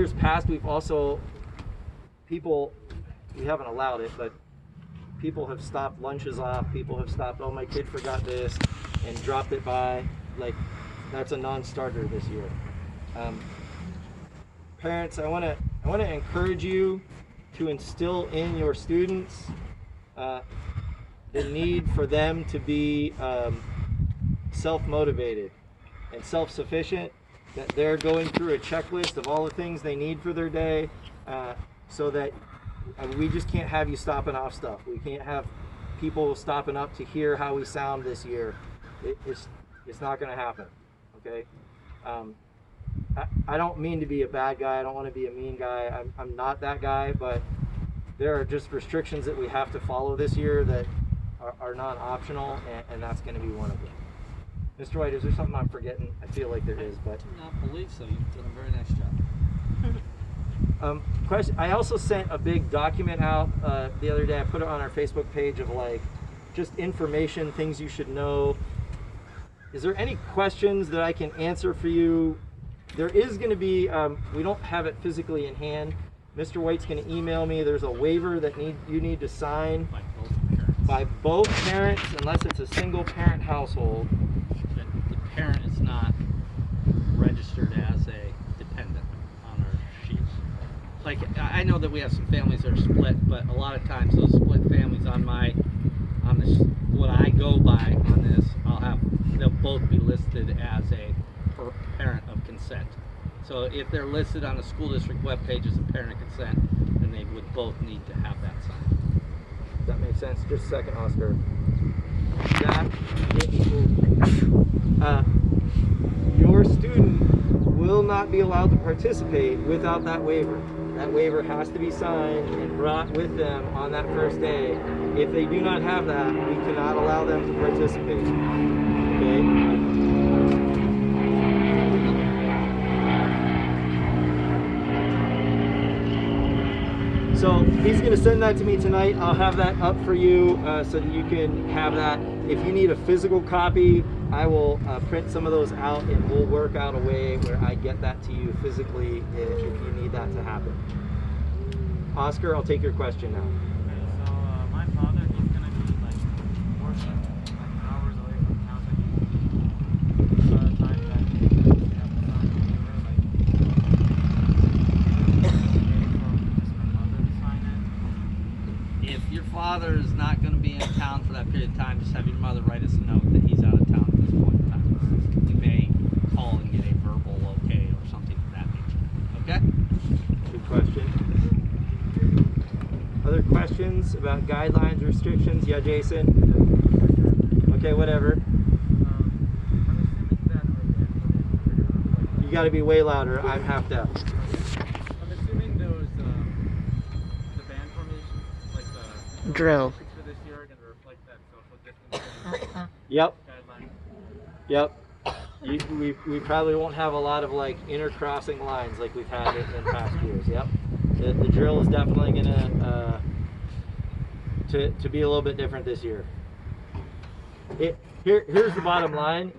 Years past, we've also, we haven't allowed it, but people have stopped lunches off, people have stopped, oh, my kid forgot this, and dropped it by. Like, that's a non-starter this year. Parents, I want to encourage you to instill in your students the need for them to be self-motivated and self-sufficient, that they're going through a checklist of all the things they need for their day, so that we just can't have you stopping off stuff. We can't have people stopping up to hear how we sound this year. It's not going to happen, okay? I don't mean to be a bad guy. I don't want to be a mean guy. I'm not that guy, but there are just restrictions that we have to follow this year that are non-optional, and that's going to be one of them. Mr. White, is there something I'm forgetting? I feel like there is, but... I do not believe so. You've done a very nice job. Question. I also sent a big document out the other day. I put it on our Facebook page of like just information, things you should know. Is there any questions that I can answer for you? There is going to be, we don't have it physically in hand. Mr. White's going to email me. There's a waiver that you need to sign by both parents, unless it's a single parent household. The parent is not registered as a dependent on our sheets. Like, I know that we have some families that are split, but a lot of times those split families what I go by on this, they'll both be listed as a parent of consent. So if they're listed on the school district webpage as a parent of consent, then they would both need to have that signed. Does that make sense? Just a second, Oscar. Your student will not be allowed to participate without that waiver. That waiver has to be signed and brought with them on that first day. If they do not have that, we cannot allow them to participate. Okay? So he's going to send that to me tonight. I'll have that up for you so that you can have that. If you need a physical copy, I will print some of those out, and we'll work out a way where I get that to you physically if you need that to happen. Oscar, I'll take your question now. Okay, so my father, he's going to be like working like hours away from town, so he time that we have to sign a waiver, like for my mother to sign it. If your father is not going to be in town for that period of time, just have your mother write us a note that he's out of town at this point in time. We may call and get a verbal okay or something of that nature. Okay? Good question. Other questions about guidelines, restrictions? Yeah, Jason? Okay, whatever. I'm assuming that You got to be way louder. I'm half deaf. I'm assuming those the band formation, like the Drill. for this year, are going to reflect that social distancing Yep. guideline. Yep. We probably won't have a lot of like intercrossing lines like we've had in past years. Yep. The drill is definitely gonna to be a little bit different this year. Here's the bottom line.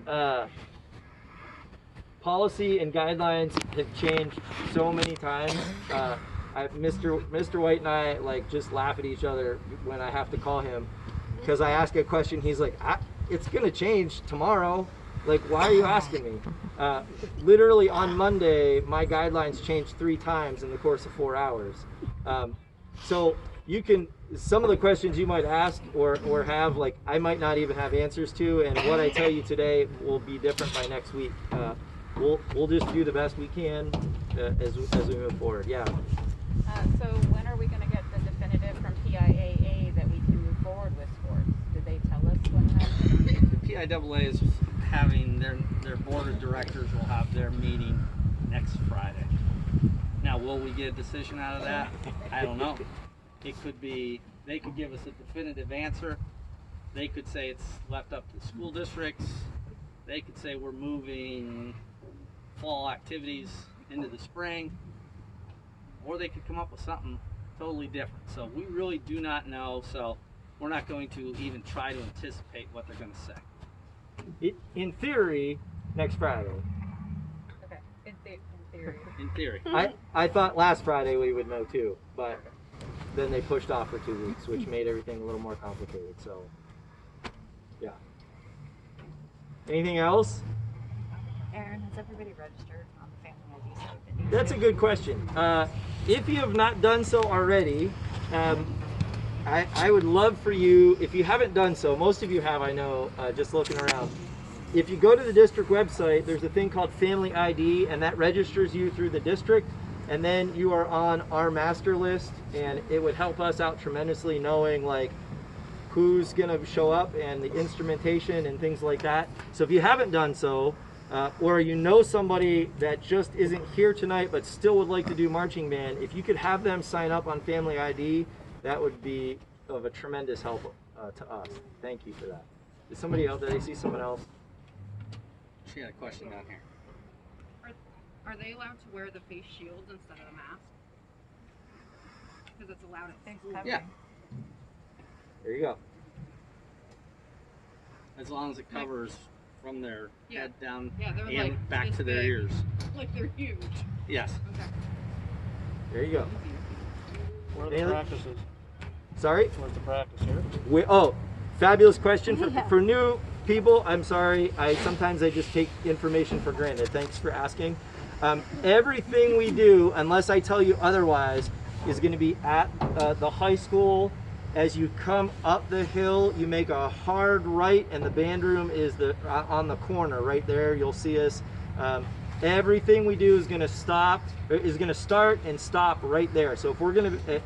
Policy and guidelines have changed so many times. Mr. White and I like just laugh at each other when I have to call him because I ask a question. He's like, "It's gonna change tomorrow. Like, why are you asking me?" Literally on Monday, my guidelines changed 3 times in the course of 4 hours. So you can, some of the questions you might ask or have, like, I might not even have answers to, and what I tell you today will be different by next week. We'll just do the best we can as we move forward. Yeah. So when are we going to get the definitive from PIAA that we can move forward with sports? Did they tell us when that? The PIAA is having their board of directors will have their meeting next Friday. Now, will we get a decision out of that? I don't know. It could be, they could give us a definitive answer. They could say it's left up to the school districts. They could say we're moving fall activities into the spring. Or they could come up with something totally different. So we really do not know. So we're not going to even try to anticipate what they're going to say. In theory, next Friday. Okay. In theory. In theory. I thought last Friday we would know too, but then they pushed off for 2 weeks, which made everything a little more complicated. So, yeah. Anything else? Aaron, has everybody registered on the Family ID site that needs That's to? a good question. If you have not done so already, I would love for you, if you haven't done so, most of you have, I know, just looking around. If you go to the district website, there's a thing called Family ID, and that registers you through the district, and then you are on our master list, and it would help us out tremendously knowing like who's gonna show up and the instrumentation and things like that. So if you haven't done so, or you know somebody that just isn't here tonight but still would like to do marching band, if you could have them sign up on Family ID, that would be of a tremendous help to us. Thank you for that. Is somebody else? Did I see someone else? She had a question down here. Are they allowed to wear the face shields instead of the mask? Because it's allowed at Face school. covering. Yeah. There you go. As long as it covers from their Yeah. head down Yeah, they're and like back this to their big. ears. Like they're huge. Yes. Okay. There you go. Where are the Any other- practices? Sorry? Where's the practice here? Fabulous question. Yeah. For new people, I'm sorry. Sometimes I just take information for granted. Thanks for asking. Everything we do, unless I tell you otherwise, is going to be at the high school. As you come up the hill, you make a hard right, and the band room is on the corner right there. You'll see us. Everything we do is going to start and stop right there. So if we're going to,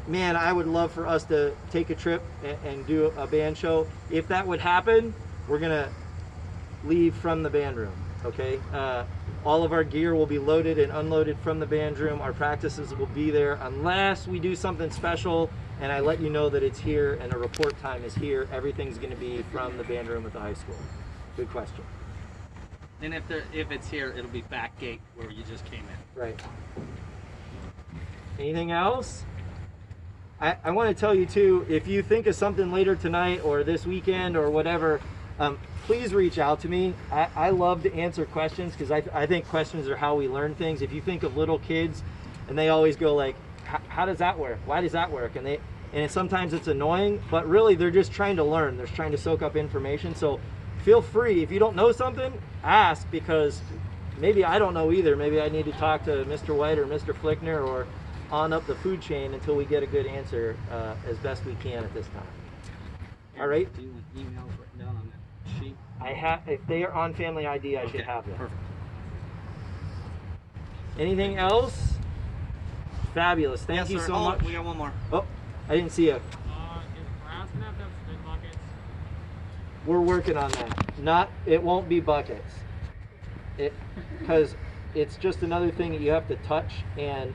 man, I would love for us to take a trip and do a band show. If that would happen, we're going to leave from the band room. Okay. All of our gear will be loaded and unloaded from the band room. Our practices will be there unless we do something special and I let you know that it's here and a report time is here. Everything's going to be from the band room at the high school. Good question. And if it's here, it'll be back gate where you just came in. Right. Anything else? I want to tell you too, if you think of something later tonight or this weekend or whatever, please reach out to me. I love to answer questions because I think questions are how we learn things. If you think of little kids and they always go like, how does that work? Why does that work? And sometimes it's annoying, but really they're just trying to learn. They're trying to soak up information. So feel free, if you don't know something, ask, because maybe I don't know either. Maybe I need to talk to Mr. White or Mr. Flickner or on up the food chain until we get a good answer as best we can at this time. All right? Do you want emails written down on that sheet? I have, if they are on Family ID, I should Okay, have them. Perfect. Anything else? Fabulous. Thank you Yes, sir. so Oh, much. we got one more. Oh, I didn't see you. Is grass gonna have to have spit buckets? We're working on that. It won't be buckets. Because it's just another thing that you have to touch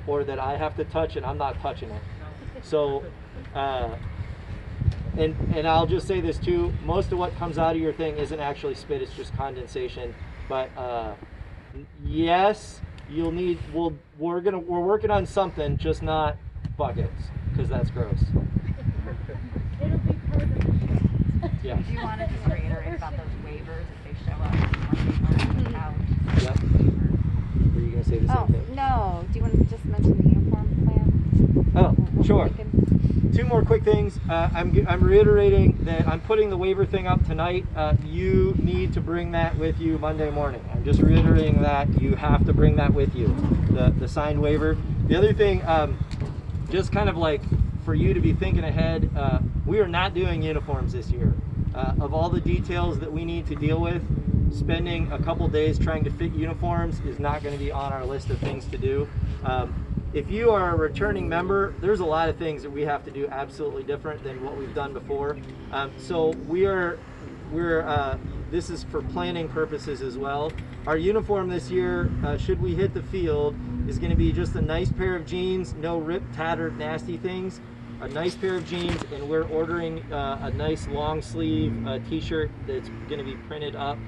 or that I have to touch and I'm not touching it. So, and I'll just say this too, most of what comes out of your thing isn't actually spit, it's just condensation. But yes, you'll need, we're working on something, just not buckets, because that's gross. It'll be perfect. Yeah. Do you want to just reiterate about those waivers if they show up without Yep. waiver? Were you gonna say the Oh, same thing? no. Do you want to just mention the uniform plan? Oh, What we're sure. thinking? Two more quick things. I'm reiterating that I'm putting the waiver thing up tonight. You need to bring that with you Monday morning. I'm just reiterating that you have to bring that with you, the signed waiver. The other thing, just kind of like for you to be thinking ahead, we are not doing uniforms this year. Of all the details that we need to deal with, spending a couple days trying to fit uniforms is not going to be on our list of things to do. If you are a returning member, there's a lot of things that we have to do absolutely different than what we've done before. So this is for planning purposes as well. Our uniform this year, should we hit the field, is going to be just a nice pair of jeans, no ripped, tattered, nasty things. A nice pair of jeans, and we're ordering a nice long sleeve t-shirt that's going to be printed up.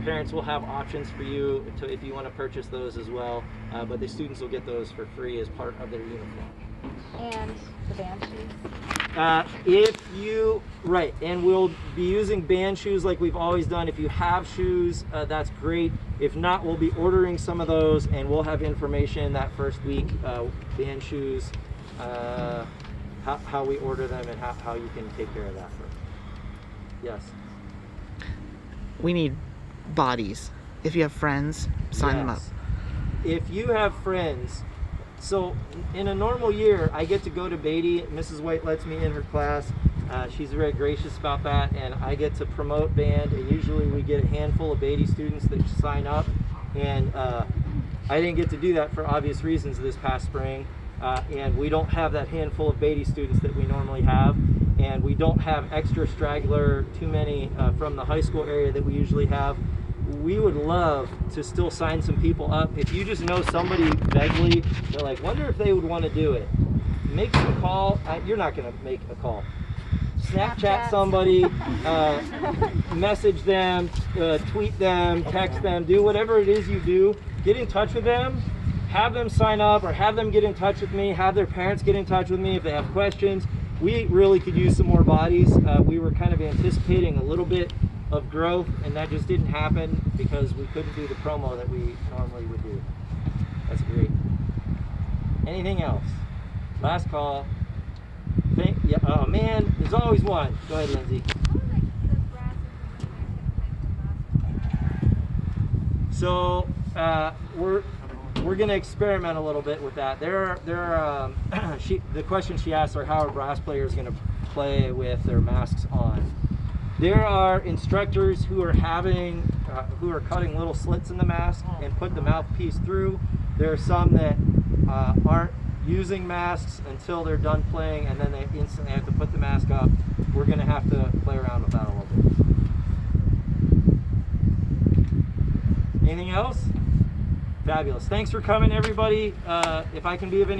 Parents will have options for you if you want to purchase those as well, but the students will get those for free as part of their uniform. And the band shoes? And we'll be using band shoes like we've always done. If you have shoes, that's great. If not, we'll be ordering some of those, and we'll have information that first week, band shoes, how we order them, and how you can take care of that. Yes. We need bodies. If you have friends, sign them up. Yes. If you have friends, so in a normal year, I get to go to Beatty. Mrs. White lets me in her class. She's very gracious about that, and I get to promote band, and usually we get a handful of Beatty students that sign up, and I didn't get to do that for obvious reasons this past spring, and we don't have that handful of Beatty students that we normally have, and we don't have extra straggler, too many from the high school area that we usually have. We would love to still sign some people up. If you just know somebody vaguely, they're like, wonder if they would want to do it. Make some call. You're not going to make a call. Snapchat somebody, message them, tweet them, text them, do whatever it is you do. Get in touch with them, have them sign up, or have them get in touch with me, have their parents get in touch with me if they have questions. We really could use some more bodies. We were kind of anticipating a little bit of growth, and that just didn't happen because we couldn't do the promo that we normally would do. That's great. Anything else? Last call. Yeah, oh man, there's always one. Go ahead, Lindsay. So we're gonna experiment a little bit with that. The question she asked are how are brass players gonna play with their masks on? There are instructors who are cutting little slits in the mask and put the mouthpiece through. There are some that aren't using masks until they're done playing, and then they instantly have to put the mask up. We're gonna have to play around with that a little bit. Anything else? Fabulous. Thanks for coming, everybody. If I can be of any